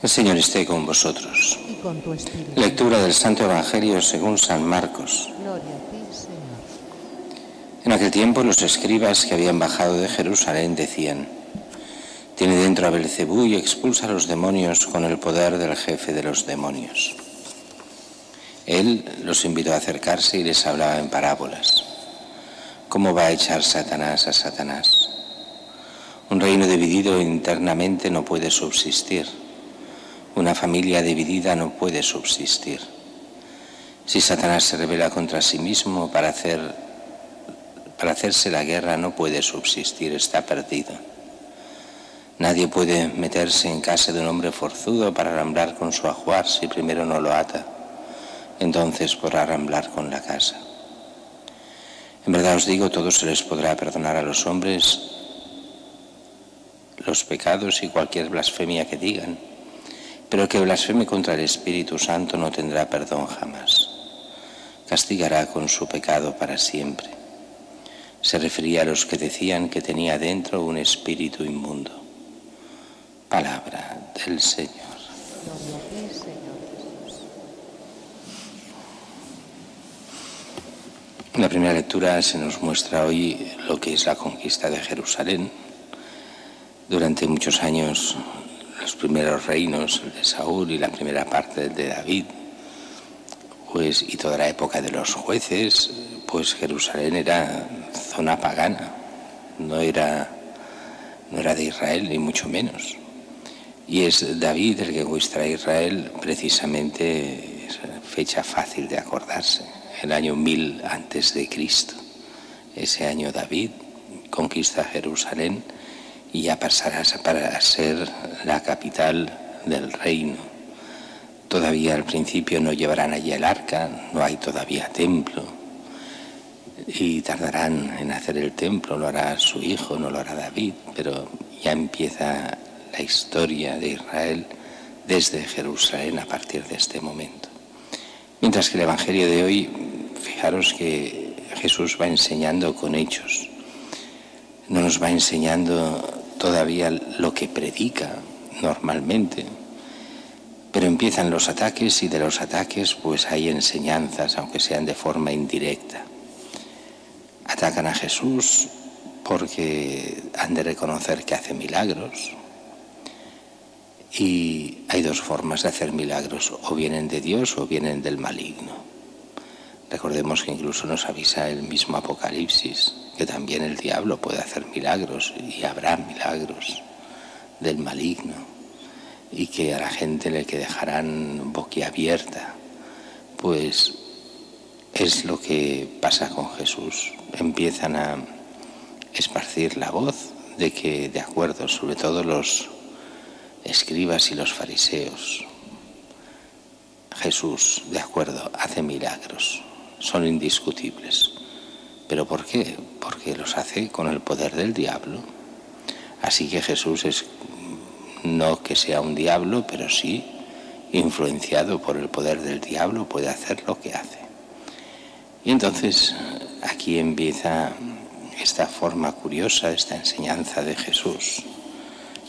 El Señor esté con vosotros. Y con tu espíritu. Lectura del Santo Evangelio según San Marcos. Gloria a ti, Señor. En aquel tiempo los escribas que habían bajado de Jerusalén decían: tiene dentro a Belcebú y expulsa a los demonios con el poder del jefe de los demonios. Él los invitó a acercarse y les hablaba en parábolas. ¿Cómo va a echar Satanás a Satanás? Un reino dividido internamente no puede subsistir. Una familia dividida no puede subsistir. Si Satanás se rebela contra sí mismo para hacerse la guerra, no puede subsistir, está perdido. Nadie puede meterse en casa de un hombre forzudo para arramblar con su ajuar si primero no lo ata. Entonces podrá arramblar con la casa. En verdad os digo, todo se les podrá perdonar a los hombres los pecados y cualquier blasfemia que digan, pero el que blasfeme contra el Espíritu Santo no tendrá perdón jamás. Castigará con su pecado para siempre. Se refería a los que decían que tenía dentro un espíritu inmundo. Palabra del Señor. Gloria a ti, Señor Jesús. En la primera lectura se nos muestra hoy lo que es la conquista de Jerusalén. Durante muchos años, los primeros reinos, el de Saúl y la primera parte el de David, y toda la época de los jueces, pues Jerusalén era zona pagana, no era de Israel, ni mucho menos. Y es David el que conquista a Israel, precisamente, es fecha fácil de acordarse, el año 1000 antes de Cristo. Ese año David conquista Jerusalén y ya pasará para ser la capital del reino. Todavía al principio no llevarán allí el arca, no hay todavía templo, y tardarán en hacer el templo, lo hará su hijo, no lo hará David, pero ya empieza la historia de Israel desde Jerusalén a partir de este momento. Mientras que el Evangelio de hoy, fijaros que Jesús va enseñando con hechos, no nos va enseñando todavía lo que predica normalmente, pero empiezan los ataques y de los ataques pues hay enseñanzas, aunque sean de forma indirecta. Atacan a Jesús porque han de reconocer que hace milagros, y hay dos formas de hacer milagros, o vienen de Dios o vienen del maligno. Recordemos que incluso nos avisa el mismo Apocalipsis que también el diablo puede hacer milagros y habrá milagros del maligno, y que a la gente le que dejarán boquiabierta. Pues es lo que pasa con Jesús. Empiezan a esparcir la voz de que, de acuerdo, sobre todo los escribas y los fariseos, Jesús, de acuerdo, hace milagros, son indiscutibles. ¿Pero por qué? Porque los hace con el poder del diablo. Así que Jesús es, no que sea un diablo, pero sí influenciado por el poder del diablo, puede hacer lo que hace. Y entonces aquí empieza esta forma curiosa, esta enseñanza de Jesús.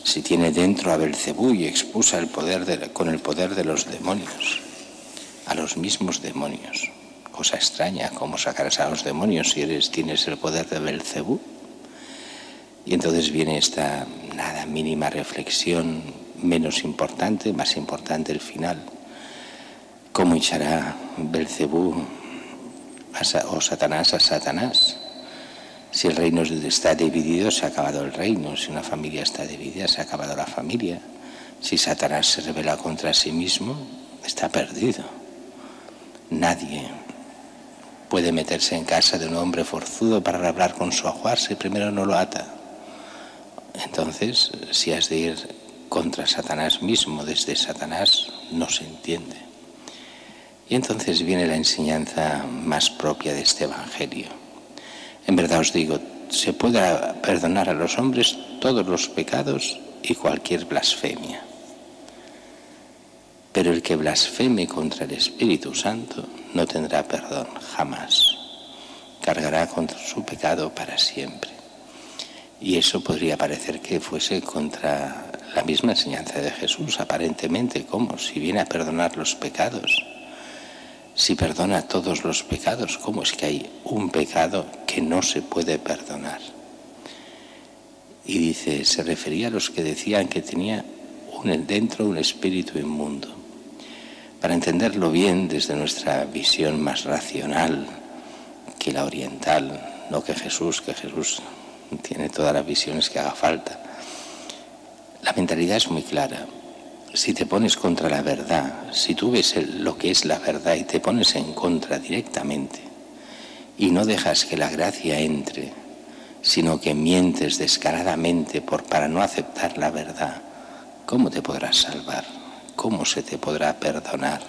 Si tiene dentro a Belcebú y expulsa con el poder de los demonios, a los mismos demonios. Cosa extraña, ¿cómo sacarás a los demonios si tienes el poder de Belcebú? Y entonces viene esta mínima reflexión, menos importante, más importante el final. ¿Cómo echará Belcebú o Satanás a Satanás? Si el reino está dividido, se ha acabado el reino. Si una familia está dividida, se ha acabado la familia. Si Satanás se rebela contra sí mismo, está perdido. Nadie puede meterse en casa de un hombre forzudo para hablar con su ajuar si primero no lo ata. Entonces, si has de ir contra Satanás mismo, desde Satanás, no se entiende. Y entonces viene la enseñanza más propia de este Evangelio. En verdad os digo, se puede perdonar a los hombres todos los pecados y cualquier blasfemia. Pero el que blasfeme contra el Espíritu Santo no tendrá perdón jamás. Cargará contra su pecado para siempre. Y eso podría parecer que fuese contra la misma enseñanza de Jesús, aparentemente. ¿Cómo? Si viene a perdonar los pecados, si perdona todos los pecados, ¿cómo es que hay un pecado que no se puede perdonar? Y dice, se refería a los que decían que tenía dentro un espíritu inmundo. Para entenderlo bien desde nuestra visión más racional que la oriental, no que Jesús tiene todas las visiones que haga falta. La mentalidad es muy clara. Si te pones contra la verdad, si tú ves lo que es la verdad y te pones en contra directamente y no dejas que la gracia entre, sino que mientes descaradamente para no aceptar la verdad, ¿cómo te podrás salvar? ¿Cómo se te podrá perdonar?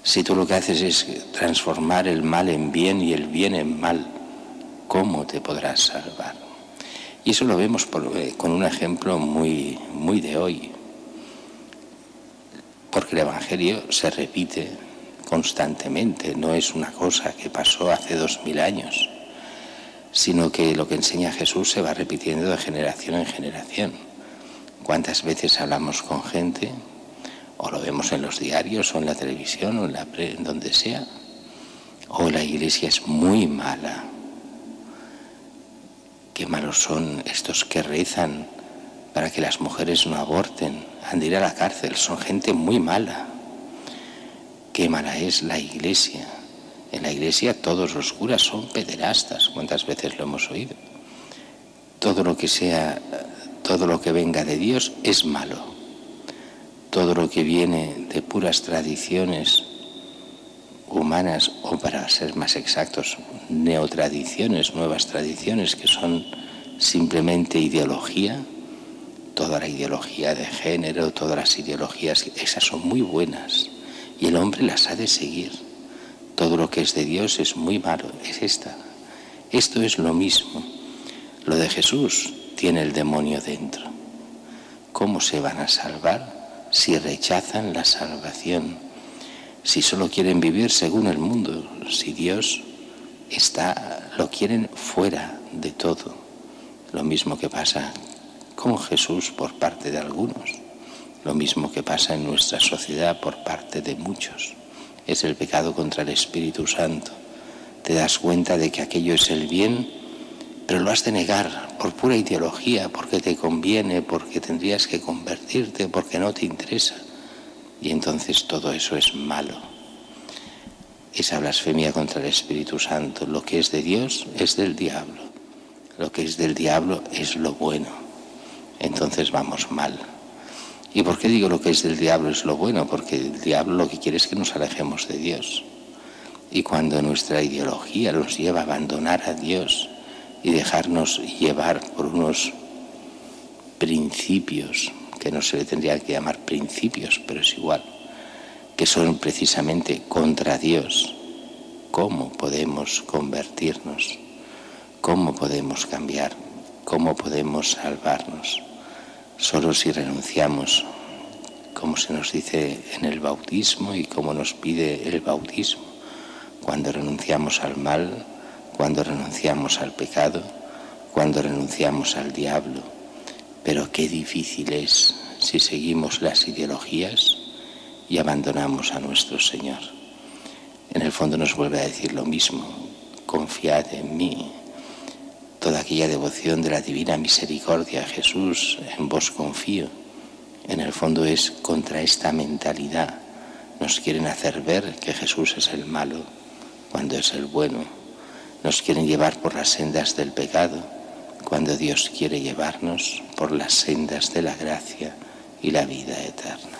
Si tú lo que haces es transformar el mal en bien y el bien en mal, ¿cómo te podrás salvar? Y eso lo vemos con un ejemplo muy, muy de hoy. Porque el Evangelio se repite constantemente, no es una cosa que pasó hace 2000 años, sino que lo que enseña Jesús se va repitiendo de generación en generación. ¿Cuántas veces hablamos con gente, o lo vemos en los diarios, o en la televisión, o en donde sea? O la iglesia es muy mala. Qué malos son estos que rezan para que las mujeres no aborten, han de ir a la cárcel, son gente muy mala. Qué mala es la iglesia. En la iglesia todos los curas son pederastas. ¿Cuántas veces lo hemos oído? Todo lo que venga de Dios es malo. Todo lo que viene de puras tradiciones humanas, o para ser más exactos, neotradiciones, nuevas tradiciones que son simplemente ideología, toda la ideología de género, todas las ideologías, esas son muy buenas y el hombre las ha de seguir. Todo lo que es de Dios es muy malo, es esta. Esto es lo mismo. Lo de Jesús tiene el demonio dentro. ¿Cómo se van a salvar si rechazan la salvación? Si solo quieren vivir según el mundo, si Dios lo quieren fuera de todo. Lo mismo que pasa con Jesús por parte de algunos, lo mismo que pasa en nuestra sociedad por parte de muchos. Es el pecado contra el Espíritu Santo. Te das cuenta de que aquello es el bien, pero lo has de negar por pura ideología, porque te conviene, porque tendrías que convertirte, porque no te interesa. Y entonces todo eso es malo. Esa blasfemia contra el Espíritu Santo. Lo que es de Dios es del diablo. Lo que es del diablo es lo bueno. Entonces vamos mal. ¿Y por qué digo lo que es del diablo es lo bueno? Porque el diablo lo que quiere es que nos alejemos de Dios. Y cuando nuestra ideología nos lleva a abandonar a Dios y dejarnos llevar por unos principios, que no se le tendría que llamar principios, pero es igual, que son precisamente contra Dios, ¿cómo podemos convertirnos? ¿Cómo podemos cambiar? ¿Cómo podemos salvarnos? Solo si renunciamos, como se nos dice en el bautismo y como nos pide el bautismo, cuando renunciamos al mal, cuando renunciamos al pecado, cuando renunciamos al diablo. Pero qué difícil es si seguimos las ideologías y abandonamos a nuestro Señor. En el fondo nos vuelve a decir lo mismo: confiad en mí. Toda aquella devoción de la divina misericordia, Jesús, en vos confío, en el fondo es contra esta mentalidad. Nos quieren hacer ver que Jesús es el malo cuando es el bueno. Nos quieren llevar por las sendas del pecado cuando Dios quiere llevarnos por las sendas de la gracia y la vida eterna.